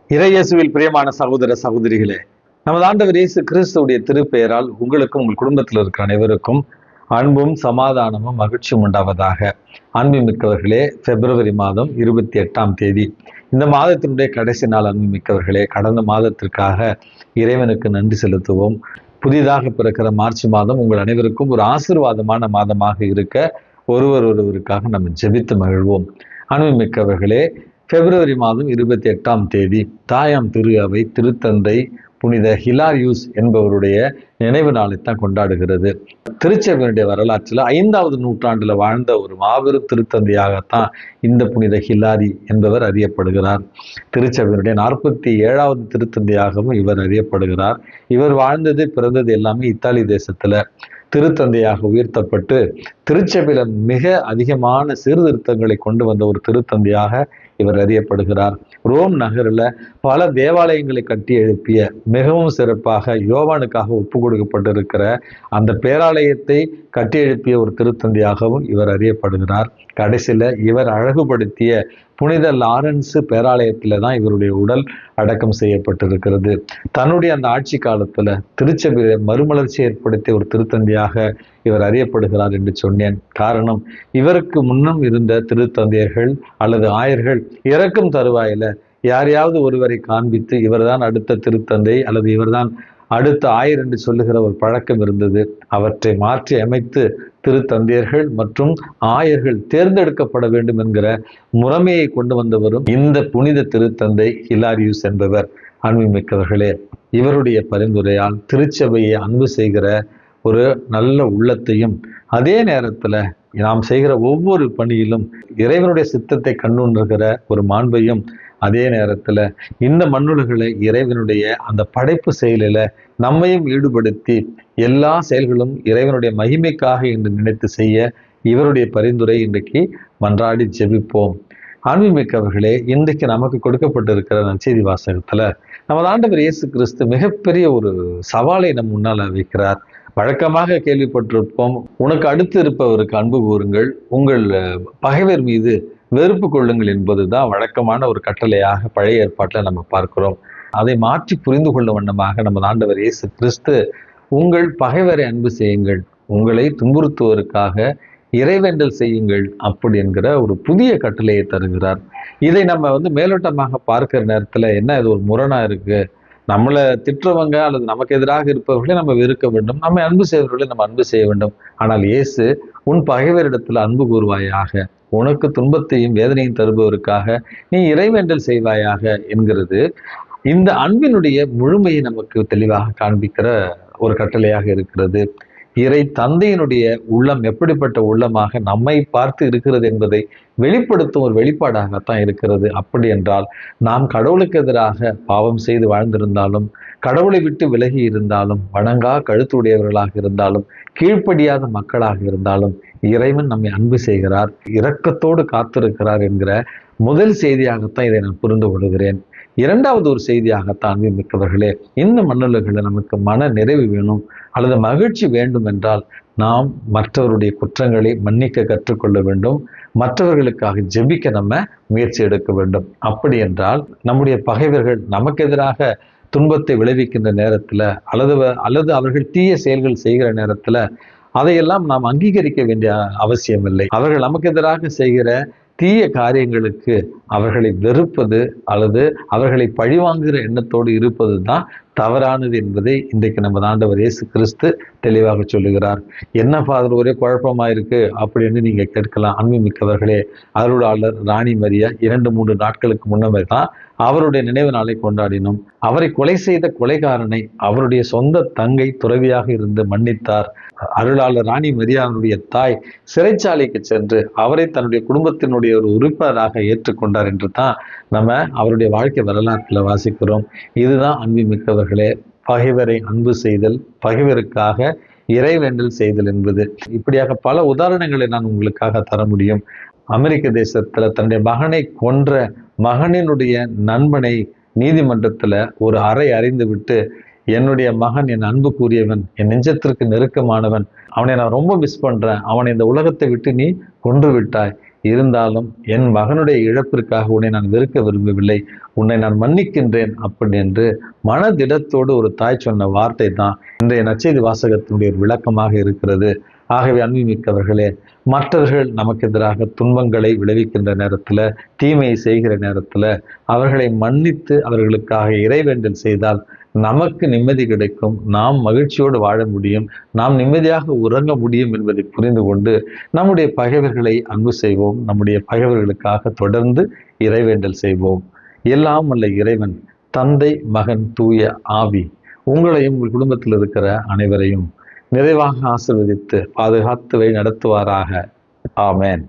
இறையேசுவில் பிரியமான சகோதர சகோதரிகளே, நமது ஆண்டவர் இயேசு கிறிஸ்துவுடைய திருப்பெயரால் உங்களுக்கும் உங்கள் குடும்பத்தில் இருக்கிற அனைவருக்கும் அன்பும் சமாதானமும் மகிழ்ச்சியும் உண்டாவதாக. அன்புமிக்கவர்களே, பிப்ரவரி மாதம் 28ஆம் தேதி இந்த மாதத்தினுடைய கடைசி நாள். அன்புமிக்கவர்களே, கடந்த மாதத்திற்காக இறைவனுக்கு நன்றி செலுத்துவோம். புதிதாக பிறக்கிற மார்ச் மாதம் உங்கள் அனைவருக்கும் ஒரு ஆசீர்வாதமான மாதமாக இருக்க ஒருவருக்காக நம்ம ஜெபித்து மகிழ்வோம். அன்புமிக்கவர்களே, பிப்ரவரி மாதம் 28ஆம் தேதி தாயாம் திரு அவை திருத்தந்தை புனித ஹிலாரியூஸ் என்பவருடைய நினைவு நாளைத்தான் கொண்டாடுகிறது. திருச்சபையினுடைய வரலாற்றில் 5வது நூற்றாண்டுல வாழ்ந்த ஒரு மாபெரும் திருத்தந்தையாகத்தான் இந்த புனித ஹிலாரி என்பவர் அறியப்படுகிறார். திருச்சபையினுடைய 47வது திருத்தந்தையாகவும் இவர் அறியப்படுகிறார். இவர் வாழ்ந்தது பிறந்தது எல்லாமே இத்தாலி தேசத்துல. திருத்தந்தையாக உயர்த்தப்பட்டு திருச்சபையில மிக அதிகமான சீர்திருத்தங்களை கொண்டு வந்த ஒரு திருத்தந்தையாக இவர் அறியப்படுகிறார். ரோம் நகரில் பல தேவாலயங்களை கட்டி எழுப்பிய மிகவும் சிறப்பாக யோவானுக்காக ஒப்பு கொடுக்கப்பட்டிருக்கிற அந்த பேராலயத்தை கட்டி எழுப்பிய ஒரு திருத்தந்தையாகவும் இவர் அறியப்படுகிறார். கடைசியில இவர் அழகுபடுத்திய புனித லாரன்ஸ் பேராலயத்தில தான் இவருடைய உடல் அடக்கம் செய்யப்பட்டிருக்கிறது. தன்னுடைய அந்த ஆட்சி காலத்துல திருச்சபையில மறுமலர்ச்சி ஏற்படுத்திய ஒரு திருத்தந்தையாக இவர் அறியப்படுகிறார் என்று சொன்னேன். காரணம், இவருக்கு முன்னும் இருந்த திருத்தந்தையர்கள் அல்லது ஆயர்கள் இறக்கும் தருவாயில யாரையாவது ஒருவரை காண்பித்து இவர்தான் அடுத்த திருத்தந்தை அல்லது இவர்தான் அடுத்த ஆயர் என்று சொல்லுகிற ஒரு பழக்கம் இருந்தது. அவற்றை மாற்றி அமைத்து திருத்தந்தையர்கள் மற்றும் ஆயர்கள் தேர்ந்தெடுக்கப்பட வேண்டும் என்கிற முறைமையை கொண்டு வந்தவரும் இந்த புனித திருத்தந்தை ஹிலாரியூஸ் என்பவர். அன்புமிக்கவர்களே, இவருடைய பரிந்துரையால் திருச்சபையை அன்பு செய்கிற ஒரு நல்ல உள்ளத்தையும் அதே நேரத்துல நாம் செய்கிற ஒவ்வொரு பணியிலும் இறைவனுடைய சித்தத்தை கண்ணுண்ணுகிற ஒரு மாண்பையும் அதே நேரத்துல இந்த மண்ணுலகளை இறைவனுடைய அந்த படைப்பு செயலில நம்மையும் ஈடுபடுத்தி எல்லா செயல்களும் இறைவனுடைய மகிமைக்காக என்று நினைத்து செய்ய இவருடைய பரிந்துரை இன்றைக்கு மன்றாடி ஜெபிப்போம். அன்புமிக்கவர்களே, இன்றைக்கு நமக்கு கொடுக்கப்பட்டிருக்கிற நற்செய்தி வாசகத்துல நமது ஆண்டவர் இயேசு கிறிஸ்து மிகப்பெரிய ஒரு சவாலை நம் முன்னால் வைக்கிறார். வழக்கமாக கேள்விப்பட்டிருப்போம், உனக்கு அடுத்து இருப்பவருக்கு அன்பு கூறுங்கள், உங்கள் பகைவர் மீது வெறுப்பு கொள்ளுங்கள் என்பதுதான் வழக்கமான ஒரு கட்டளையாக பழைய ஏற்பாட்டில் நம்ம பார்க்கிறோம். அதை மாற்றி புரிந்து கொள்ளும் வண்ணமாக நமது ஆண்டவர் இயேசு கிறிஸ்து உங்கள் பகைவரை அன்பு செய்யுங்கள், உங்களை துன்புறுத்துவோருக்காக இறைவேண்டல் செய்யுங்கள் அப்படி என்கிற ஒரு புதிய கட்டளையை தருகிறார். இதை நம்ம மேலோட்டமாக பார்க்கிற நேரத்துல என்ன இது ஒரு முரணா இருக்கு, நம்மளை திட்டுறவங்க அல்லது நமக்கு எதிராக இருப்பவர்களை நம்ம வெறுக்க வேண்டும், நம்ம அன்பு செய்வர்களை நம்ம அன்பு செய்ய வேண்டும். ஆனால் இயேசு உன் பகைவரிடத்துல அன்பு கூறுவாயாக, உனக்கு துன்பத்தையும் வேதனையும் தருபவருக்காக நீ இறைவேண்டல் செய்வாயாக என்கிறது இந்த அன்பினுடைய முழுமையை நமக்கு தெளிவாக காண்பிக்கிற ஒரு கட்டளையாக இருக்கிறது. இறை தந்தையினுடைய உள்ளம் எப்படிப்பட்ட உள்ளமாக நம்மை பார்த்து இருக்கிறது என்பதை வெளிப்படுத்தும் ஒரு வெளிப்பாடாகத்தான் இருக்கிறது. அப்படி என்றால் நாம் கடவுளுக்கு எதிராக பாவம் செய்து வாழ்ந்திருந்தாலும், கடவுளை விட்டு விலகி இருந்தாலும், வணங்கா கழுத்துடையவர்களாக இருந்தாலும், கீழ்ப்படியாத மக்களாக இருந்தாலும் இறைவன் நம்மை அன்பு செய்கிறார், இரக்கத்தோடு காத்திருக்கிறார் என்கிற முதல் செய்தியாகத்தான் இதை நான் புரிந்து கொள்கிறேன். இரண்டாவது ஒரு செய்தியாகத்தான் அன்புமிக்கவர்களே, இந்த மண்ணுலகில் நமக்கு மன நிறைவு வேணும் அல்லது மகிழ்ச்சி வேண்டும் என்றால் நாம் மற்றவருடைய குற்றங்களை மன்னிக்க கற்றுக்கொள்ள வேண்டும், மற்றவர்களுக்காக ஜெபிக்க நம்ம முயற்சி எடுக்க வேண்டும். அப்படி என்றால் நம்முடைய பகைவர்கள் நமக்கு எதிராக துன்பத்தை விளைவிக்கின்ற நேரத்துல அல்லது அவர்கள் தீய செயல்கள் செய்கிற நேரத்துல அதையெல்லாம் நாம் அங்கீகரிக்க வேண்டிய அவசியம் இல்லை. அவர்கள் நமக்கு எதிராக செய்கிற தீய காரியங்களுக்கு அவர்களை வெறுப்பது அல்லது அவர்களை பழிவாங்குகிற எண்ணத்தோடு இருப்பது தான் தவறானது என்பதை இன்றைக்கு நம்ம ஆண்டவர் இயேசு கிறிஸ்து தெளிவாக சொல்லுகிறார். என்ன ஃபாதர் ஒரே குழப்பமா இருக்கு அப்படின்னு நீங்க கேட்கலாம். அன்புமிக்கவர்களே, அருளாளர் ராணி மரியா 2-3 நாட்களுக்கு முன்னமே தான் அவருடைய நினைவு நாளை கொண்டாடினோம். அவரை கொலை செய்த கொலைகாரனை அவருடைய சொந்த தங்கை துறவியாக இருந்து மன்னித்தார். அருளாளர் ராணி மரியாவுடைய தாய் சிறைச்சாலைக்கு சென்று அவரை தன்னுடைய குடும்பத்தினுடைய ஒரு உறுப்பினராக ஏற்றுக்கொண்டார் என்று தான் நம்ம அவருடைய வாழ்க்கை வரலாற்றில் வாசிக்கிறோம். இதுதான் அன்புமிக்கவர்களே பகைவரை அன்பு செய்தல், பகைவருக்காக இறைவேண்டல் செய்தல் என்பது. இப்படியாக பல உதாரணங்களை நான் உங்களுக்காக தர முடியும். அமெரிக்க தேசத்துல தன்னுடைய மகனை கொன்ற மகனினுடைய நண்பனை நீதிமன்றத்துல ஒரு அறை அறிந்து விட்டு, என்னுடைய மகன் என் அன்பு கூறியவன், என் நெஞ்சத்திற்கு நெருக்கமானவன், அவனை நான் ரொம்ப மிஸ் பண்றேன், அவனை இந்த உலகத்தை விட்டு நீ கொன்று விட்டாய், இருந்தாலும் என் மகனுடைய இழப்பிற்காக உன்னை நான் வெறுக்க விரும்பவில்லை, உன்னை நான் மன்னிக்கின்றேன் அப்படி என்று மனதிடத்தோடு ஒரு தாய் சொன்ன வார்த்தை தான் இன்றைய நற்செய்தி வாசகத்தினுடைய ஒரு விளக்கமாக இருக்கிறது. ஆகவே அன்புமிக்கவர்களே, மற்றவர்கள் நமக்கு எதிராக துன்பங்களை விளைவிக்கின்ற நேரத்தில், தீமையை செய்கிற நேரத்தில் அவர்களை மன்னித்து அவர்களுக்காக இறைவேண்டல் செய்தால் நமக்கு நிம்மதி கிடைக்கும், நாம் மகிழ்ச்சியோடு வாழ முடியும், நாம் நிம்மதியாக உறங்க முடியும் என்பதை புரிந்து கொண்டு நம்முடைய பகைவர்களை அன்பு செய்வோம், நம்முடைய பகைவர்களுக்காக தொடர்ந்து இறைவேண்டல் செய்வோம். எல்லாம் வல்ல இறைவன் தந்தை, மகன், தூய ஆவி உங்களையும் உங்கள் குடும்பத்தில் இருக்கிற அனைவரையும் நிறைவாக ஆசீர்வதித்து பாதுகாத்து வழி நடத்துவாராக. ஆமென்.